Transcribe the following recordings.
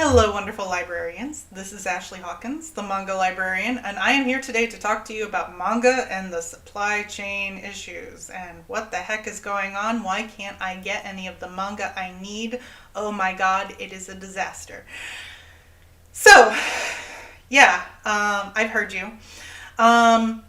Hello, wonderful librarians. This is Ashley Hawkins, the manga librarian, and I am here today to talk to you about manga and the supply chain issues and what the heck is going on. Why can't I get any of the manga I need? Oh my god, it is a disaster. So, yeah, I've heard you. Um,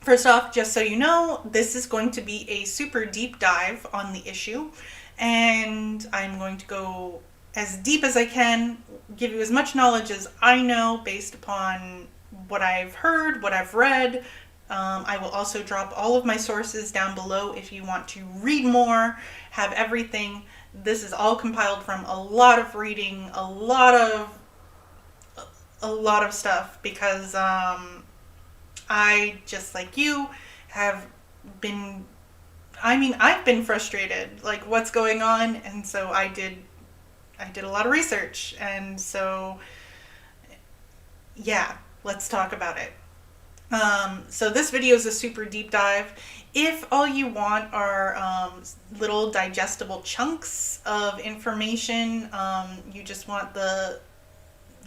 First off, just so you know, this is going to be a super deep dive on the issue, and I'm going to go as deep as I can, give you as much knowledge as I know based upon what I've heard, what I've read. I will also drop all of my sources down below if you want to read more, have everything. This is all compiled from a lot of reading, a lot of stuff because I, just like you, have been, I've been frustrated, like what's going on, and so I did a lot of research, and so yeah, let's talk about it. So this video is a super deep dive. If all you want are little digestible chunks of information, you just want the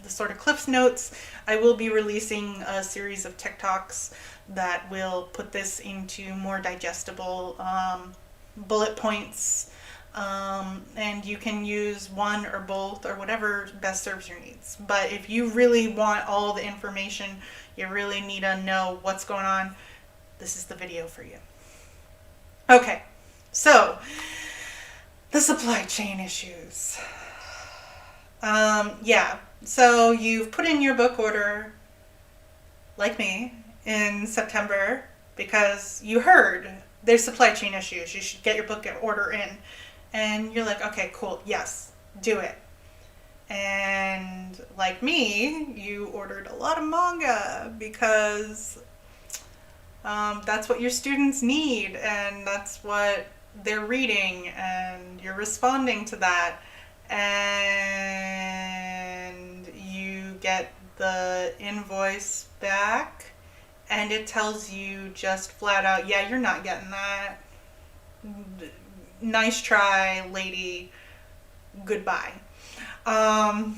sort of Cliff's Notes, I will be releasing a series of TikToks that will put this into more digestible bullet points. And you can use one or both or whatever best serves your needs. But if you really want all the information, you really need to know what's going on, this is the video for you. Okay, so the supply chain issues. Yeah, so you've put in your book order, like me, in September because you heard there's supply chain issues. You should get your book order in. And you're like, okay, cool, yes, do it. And like me, you ordered a lot of manga because that's what your students need and that's what they're reading, and you're responding to that. And you get the invoice back and it tells you just flat out, yeah, you're not getting that. Nice try, lady. Goodbye. And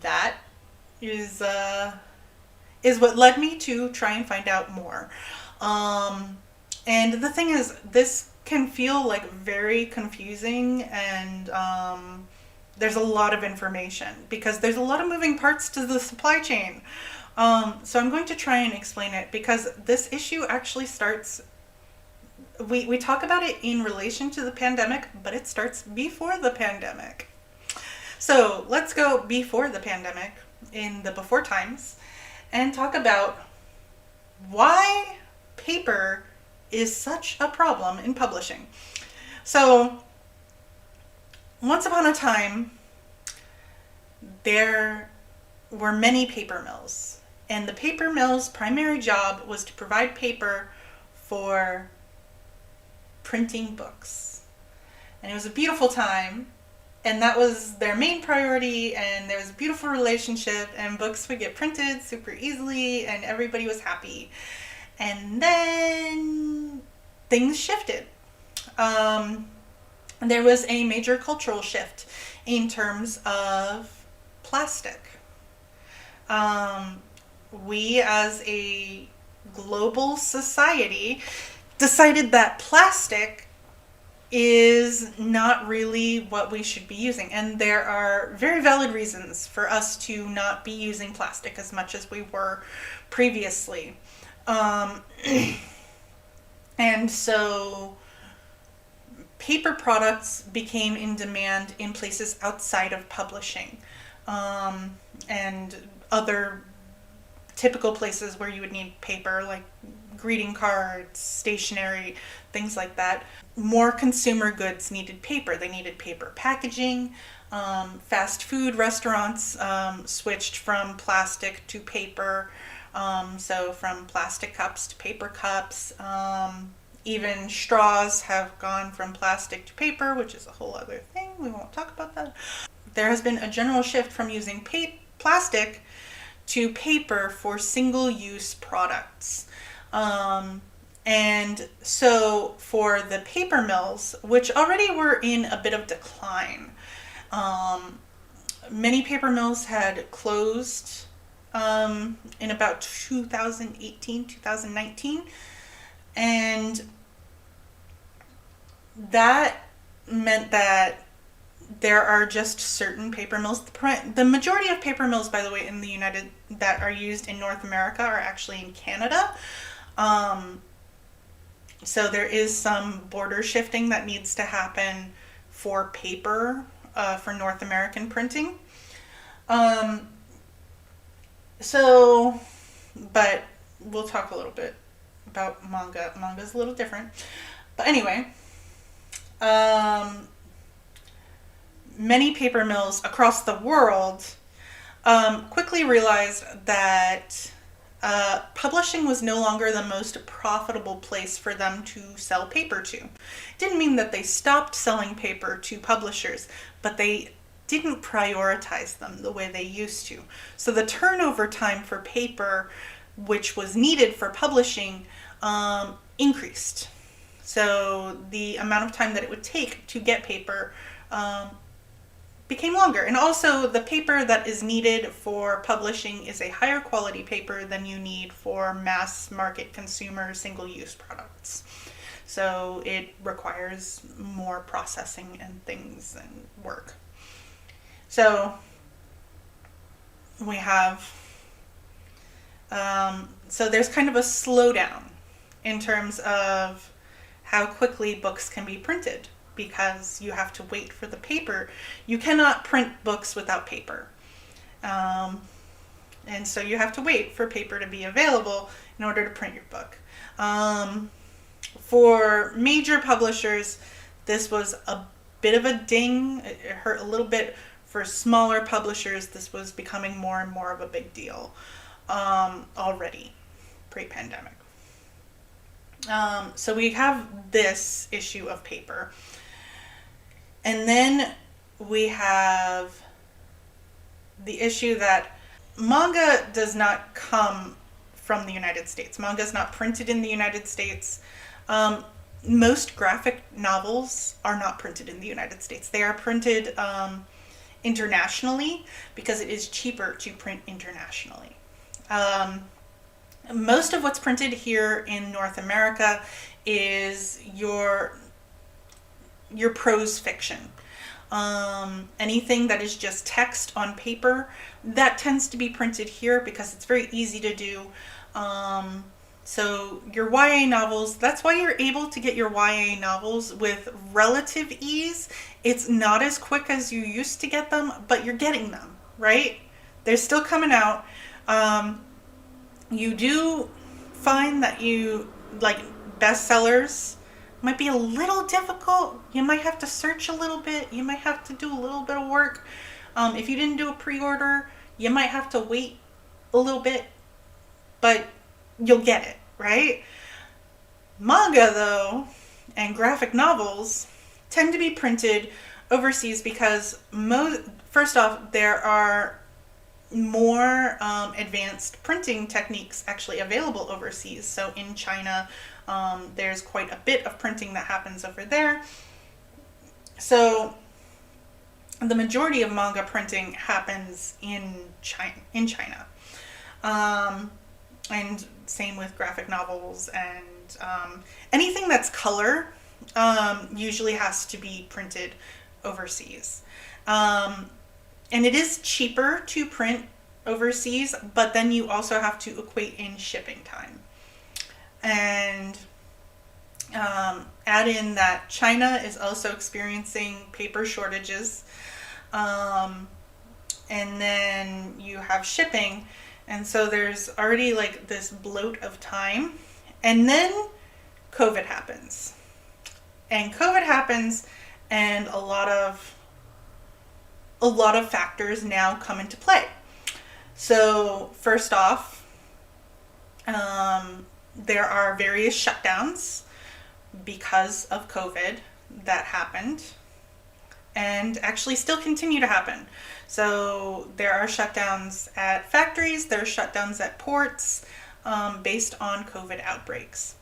that is what led me to try and find out more. And the thing is, this can feel like very confusing, and there's a lot of information because there's a lot of moving parts to the supply chain. So I'm going to try and explain it because this issue actually starts. We talk about it in relation to the pandemic, but it starts before the pandemic. So let's go before the pandemic, in the before times, and talk about why paper is such a problem in publishing. So once upon a time, there were many paper mills, and the paper mill's primary job was to provide paper for printing books. And it was a beautiful time, and that was their main priority, and there was a beautiful relationship, and books would get printed super easily, and everybody was happy. And then things shifted. There was a major cultural shift in terms of plastic. We as a global society decided that plastic is not really what we should be using. And there are very valid reasons for us to not be using plastic as much as we were previously. And so paper products became in demand in places outside of publishing, and other typical places where you would need paper, like greeting cards, stationery, things like that. More consumer goods needed paper. They needed paper packaging. Fast food restaurants switched from plastic to paper. So from plastic cups to paper cups. Even straws have gone from plastic to paper, which is a whole other thing. We won't talk about that. There has been a general shift from using plastic to paper for single-use products. And so for the paper mills, which already were in a bit of decline, Um, Many paper mills had closed in about 2018, 2019, and that meant that there are just certain paper mills. The majority of paper mills, by the way, in the United that are used in North America are actually in Canada. Um, so there is some border shifting that needs to happen for paper for North American printing. Um, so, but we'll talk a little bit about manga. Manga's a little different. But anyway, um, many paper mills across the world quickly realized that publishing was no longer the most profitable place for them to sell paper to. Didn't mean that they stopped selling paper to publishers, but they didn't prioritize them the way they used to. So the turnover time for paper, which was needed for publishing, increased. So the amount of time that it would take to get paper became longer. And also, the paper that is needed for publishing is a higher quality paper than you need for mass market consumer single use products. So it requires more processing and things and work. So we have, so there's kind of a slowdown in terms of how quickly books can be printed, because you have to wait for the paper. You cannot print books without paper. And so you have to wait for paper to be available in order to print your book. For major publishers, this was a bit of a ding. It hurt a little bit. For smaller publishers, this was becoming more and more of a big deal already, pre-pandemic. So we have this issue of paper. And then we have the issue that manga does not come from the United States. Manga is not printed in the United States. Most graphic novels are not printed in the United States. They are printed internationally because it is cheaper to print internationally. Most of what's printed here in North America is your prose fiction. Anything that is just text on paper, that tends to be printed here because it's very easy to do. So your YA novels, that's why you're able to get your YA novels with relative ease. It's not as quick as you used to get them, but you're getting them, right? They're still coming out. You do find that bestsellers might be a little difficult. You might have to search a little bit. You might have to do a little bit of work. If you didn't do a pre-order, you might have to wait a little bit, but you'll get it, right? Manga, though, and graphic novels tend to be printed overseas because, first off, there are more advanced printing techniques actually available overseas. So in China, there's quite a bit of printing that happens over there. So the majority of manga printing happens in China. And same with graphic novels, and anything that's color usually has to be printed overseas. And it is cheaper to print overseas, but then you also have to equate in shipping time. And add in that China is also experiencing paper shortages. And then you have shipping. And so there's already like this bloat of time. And then COVID happens. And a lot of factors now come into play. So first off, there are various shutdowns because of COVID that happened and actually still continue to happen. So there are shutdowns at factories, there are shutdowns at ports based on COVID outbreaks.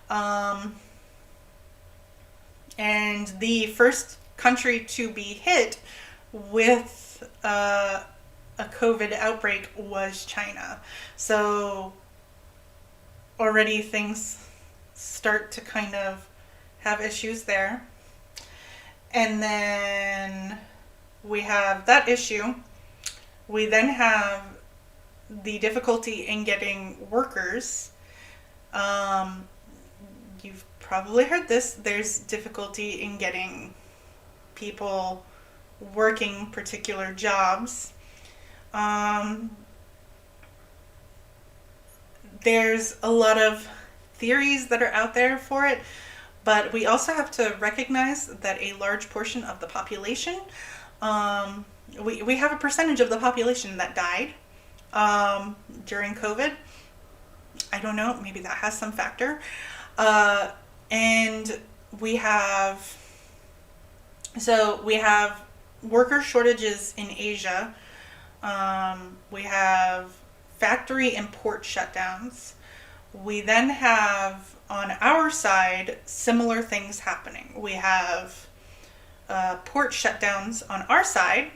And the first country to be hit with a COVID outbreak was China. So already things start to kind of have issues there. And then we have that issue. We then have the difficulty in getting workers. You've probably heard this. There's difficulty in getting people working particular jobs. There's a lot of theories that are out there for it, but we also have to recognize that a large portion of the population, we have a percentage of the population that died during COVID. I don't know, maybe that has some factor. And we have worker shortages in Asia. We have factory and port shutdowns. We then have, on our side, similar things happening. We have port shutdowns on our side.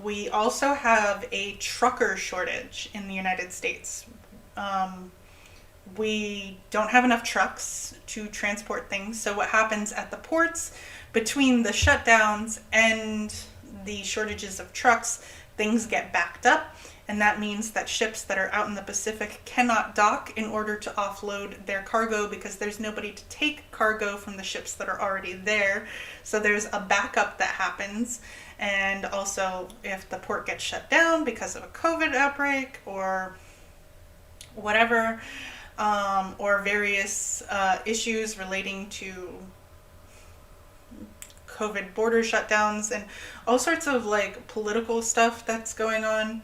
We also have a trucker shortage in the United States. We don't have enough trucks to transport things. So what happens at the ports, between the shutdowns and the shortages of trucks, things get backed up. And that means that ships that are out in the Pacific cannot dock in order to offload their cargo because there's nobody to take cargo from the ships that are already there. So there's a backup that happens. And also, if the port gets shut down because of a COVID outbreak or whatever, or various issues relating to COVID border shutdowns and all sorts of like political stuff that's going on,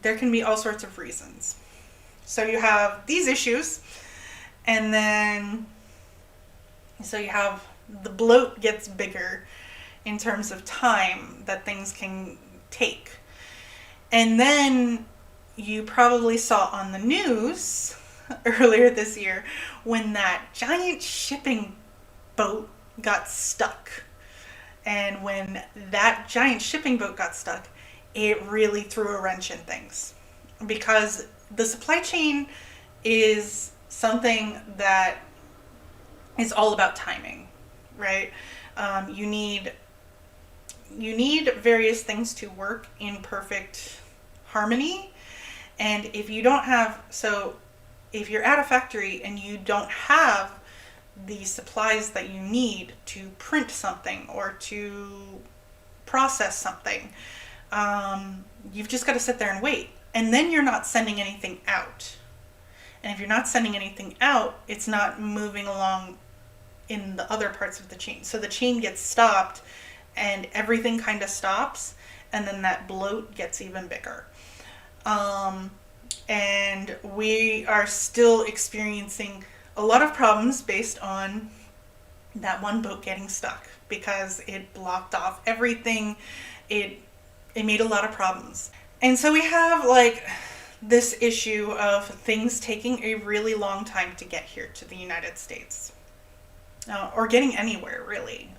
there can be all sorts of reasons. So you have these issues, and then so you have the bloat gets bigger in terms of time that things can take. And then you probably saw on the news earlier this year when that giant shipping boat got stuck. And when that giant shipping boat got stuck, it really threw a wrench in things, because the supply chain is something that is all about timing, right? You need various things to work in perfect harmony. And if you don't have, so if you're at a factory and you don't have the supplies that you need to print something or to process something, you've just got to sit there and wait. And then you're not sending anything out. And if you're not sending anything out, it's not moving along in the other parts of the chain. So the chain gets stopped and everything kind of stops, and then that bloat gets even bigger. And we are still experiencing a lot of problems based on that one boat getting stuck because it blocked off everything. It made a lot of problems. And so we have like this issue of things taking a really long time to get here to the United States, or getting anywhere really.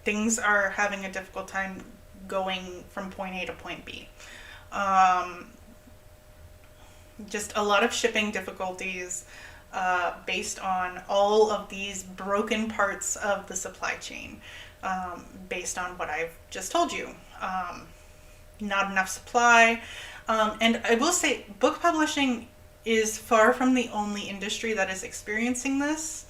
Things are having a difficult time going from point A to point B. Just a lot of shipping difficulties based on all of these broken parts of the supply chain, based on what I've just told you. Not enough supply. And I will say, book publishing is far from the only industry that is experiencing this.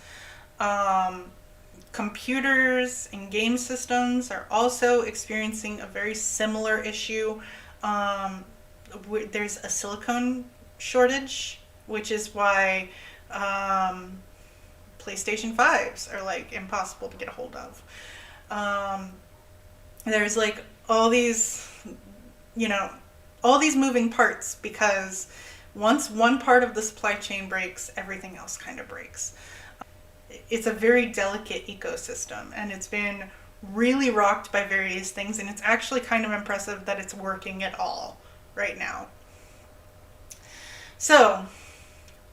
Computers and game systems are also experiencing a very similar issue. There's a silicone shortage, which is why PlayStation 5s are like impossible to get a hold of. There's like all these moving parts, because once one part of the supply chain breaks, everything else kind of breaks. It's a very delicate ecosystem, and it's been really rocked by various things, and it's actually kind of impressive that it's working at all right now. So,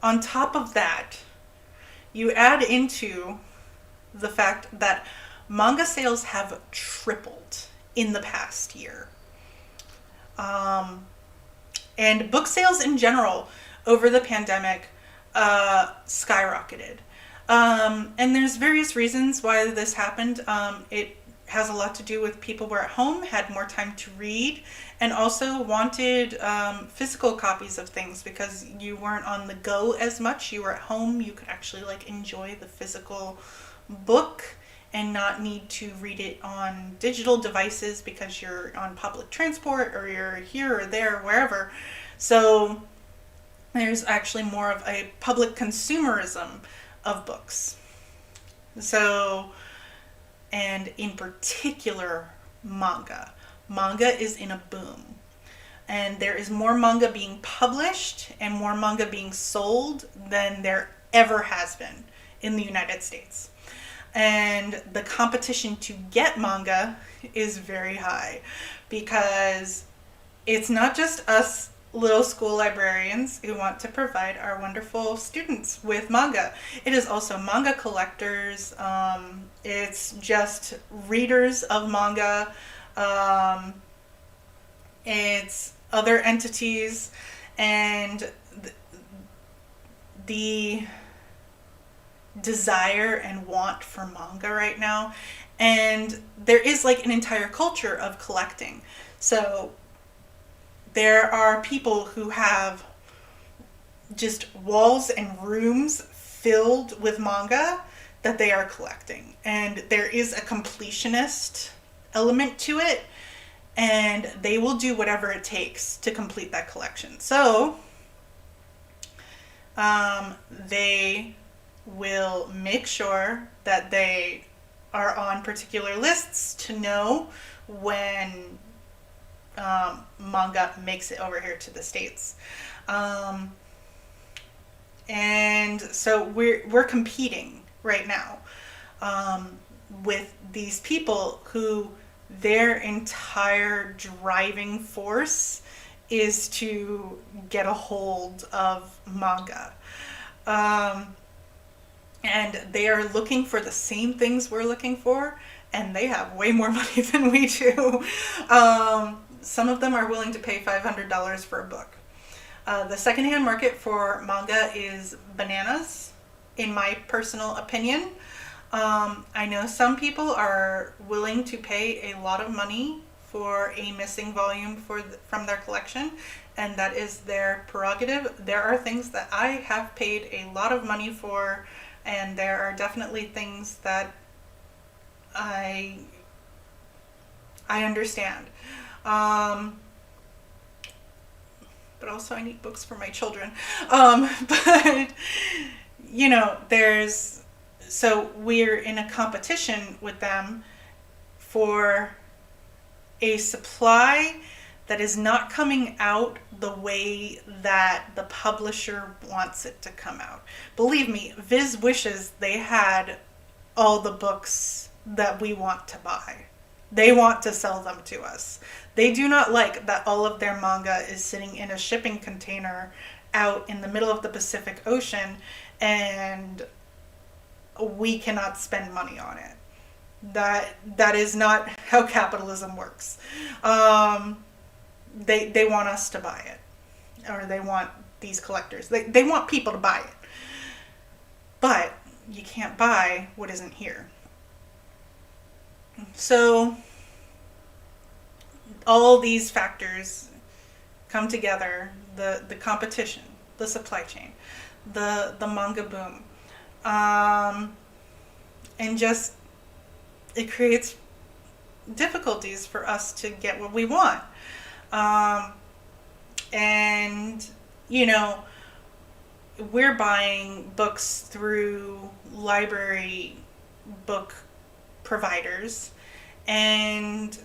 on top of that, you add into the fact that Manga sales have tripled in the past year. Um, and book sales in general over the pandemic skyrocketed. And there's various reasons why this happened. It has a lot to do with people were at home, had more time to read, and also wanted physical copies of things because you weren't on the go as much. You were at home. You could actually like enjoy the physical book and not need to read it on digital devices because you're on public transport or you're here or there, wherever. So there's actually more of a public consumerism of books. So, and in particular, manga. Manga is in a boom. And there is more manga being published and more manga being sold than there ever has been in the United States. And the competition to get manga is very high because it's not just us little school librarians who want to provide our wonderful students with manga. It is also manga collectors. It's just readers of manga. It's other entities, and the desire and want for manga right now. And there is like an entire culture of collecting. So there are people who have just walls and rooms filled with manga that they are collecting. And there is a completionist element to it, and they will do whatever it takes to complete that collection. So they will make sure that they are on particular lists to know when manga makes it over here to the States. And so we're competing right now with these people who their entire driving force is to get a hold of manga. And they are looking for the same things we're looking for, and they have way more money than we do. Some of them are willing to pay $500 for a book. The secondhand market for manga is bananas, in my personal opinion. I know some people are willing to pay a lot of money for a missing volume from their collection, and that is their prerogative. There are things that I have paid a lot of money for, and there are definitely things that I understand. But also I need books for my children. But, you know, so we're in a competition with them for a supply that is not coming out the way that the publisher wants it to come out. Believe me, Viz wishes they had all the books that we want to buy. They want to sell them to us. They do not like that all of their manga is sitting in a shipping container out in the middle of the Pacific Ocean and we cannot spend money on it. That is not how capitalism works. They want us to buy it, or they want these collectors. They want people to buy it, but you can't buy what isn't here. So all these factors come together: the competition, the supply chain, the manga boom, and just it creates difficulties for us to get what we want. And you know, we're buying books through library book providers, and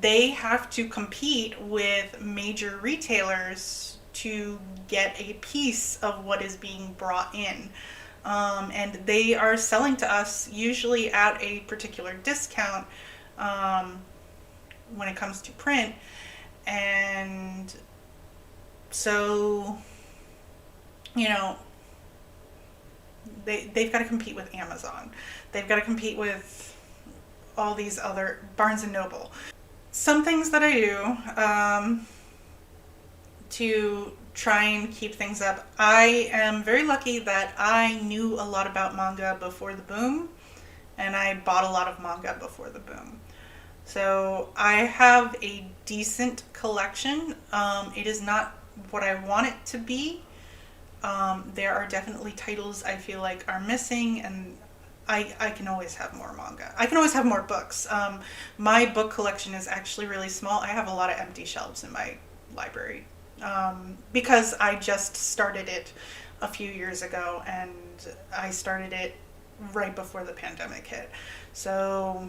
they have to compete with major retailers to get a piece of what is being brought in. And they are selling to us usually at a particular discount when it comes to print. And so, you know, they've got to compete with Amazon. They've got to compete with all these other Barnes and Noble. Some things that I do to try and keep things up. I am very lucky that I knew a lot about manga before the boom, and I bought a lot of manga before the boom. So I have a decent collection. It is not what I want it to be. There are definitely titles I feel like are missing, and I can always have more manga. I can always have more books. My book collection is actually really small. I have a lot of empty shelves in my library because I just started it a few years ago, and I started it right before the pandemic hit. So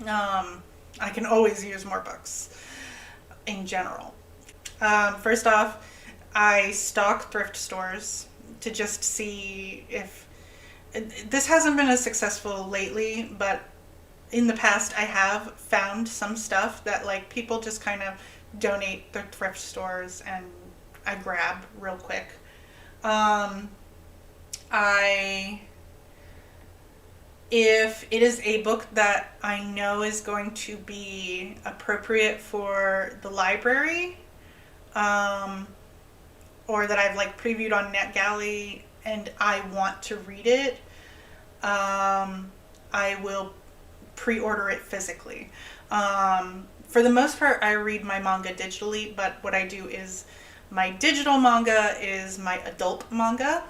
I can always use more books in general. First off, I stock thrift stores to just see if this hasn't been as successful lately, but in the past I have found some stuff that like people just kind of donate their thrift stores and I grab real quick. If it is a book that I know is going to be appropriate for the library, or that I've like previewed on NetGalley and I want to read it, I will pre-order it physically. For the most part, I read my manga digitally, but what I do is my digital manga is my adult manga.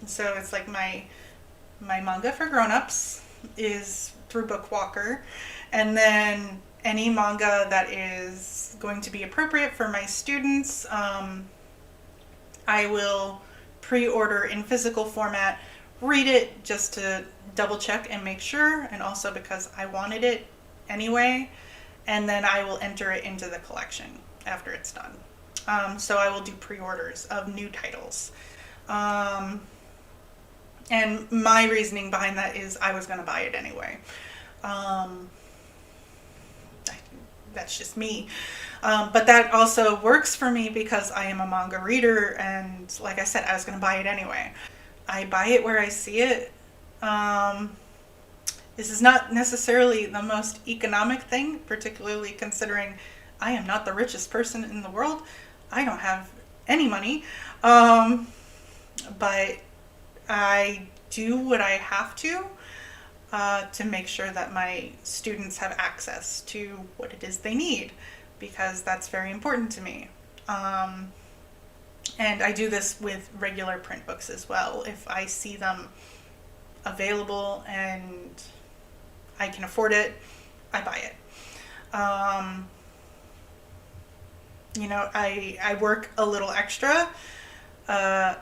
So it's like my manga for grown-ups is through Bookwalker, and then any manga that is going to be appropriate for my students, I will pre-order in physical format, read it just to double check and make sure, and also because I wanted it anyway, and then I will enter it into the collection after it's done. So I will do pre-orders of new titles. And my reasoning behind that is I was going to buy it anyway. That's just me. But that also works for me because I am a manga reader, and like I said, I was going to buy it anyway. I buy it where I see it. This is not necessarily the most economic thing, particularly considering I am not the richest person in the world. I don't have any money. But I do what I have to make sure that my students have access to what it is they need, because that's very important to me. And I do this with regular print books as well. If I see them available and I can afford it, I buy it. I work a little extra. I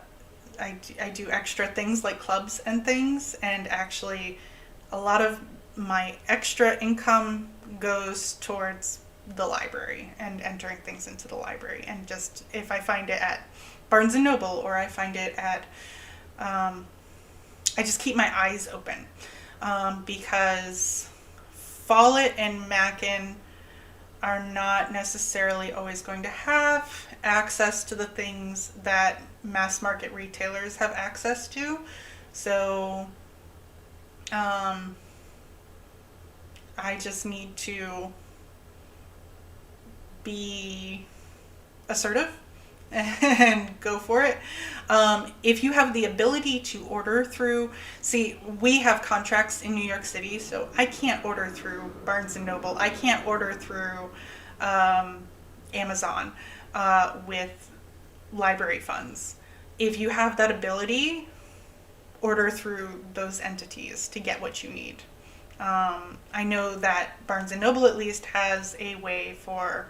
do extra things like clubs and things, and actually a lot of my extra income goes towards the library and entering things into the library. And just if I find it at Barnes and Noble, or I find it at I just keep my eyes open, because Follett and Mackin are not necessarily always going to have access to the things that mass market retailers have access to. So I just need to be assertive and go for it. If you have the ability to order through, we have contracts in New York City, so I can't order through Barnes and Noble. I can't order through Amazon with library funds. If you have that ability, order through those entities to get what you need. I know that Barnes and Noble at least has a way for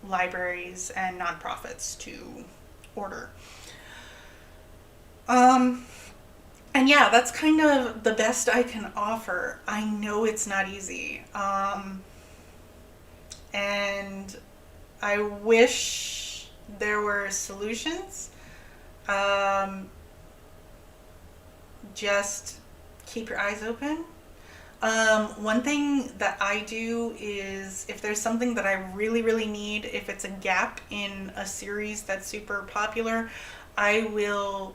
libraries and nonprofits to order. And yeah, that's kind of the best I can offer. I know it's not easy. And I wish there were solutions. Just keep your eyes open. One thing that I do is if there's something that I really, really need, if it's a gap in a series that's super popular, I will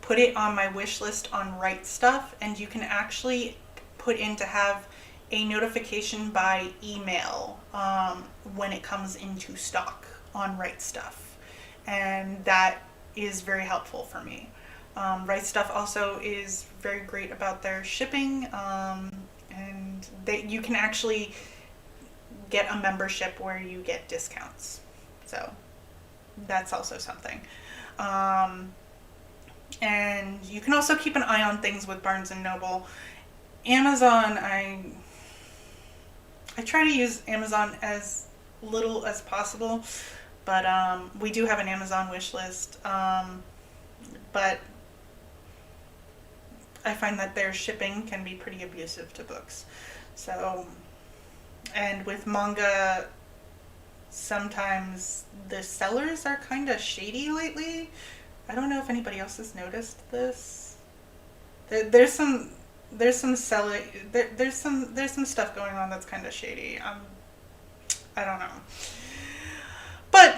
put it on my wish list on Right Stuff, and you can actually put in to have a notification by email when it comes into stock on Right Stuff, and that is very helpful for me. Right Stuff also is very great about their shipping, and you can actually get a membership where you get discounts. So that's also something. And you can also keep an eye on things with Barnes & Noble. Amazon, I try to use Amazon as little as possible, but we do have an Amazon wish list. But I find that their shipping can be pretty abusive to books. So, and with manga, sometimes the sellers are kind of shady lately. I don't know if anybody else has noticed this. There's some selling. There's some stuff going on that's kind of shady. I don't know. But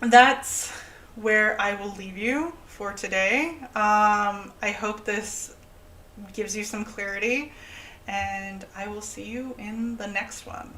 that's where I will leave you for today. I hope this gives you some clarity, and I will see you in the next one.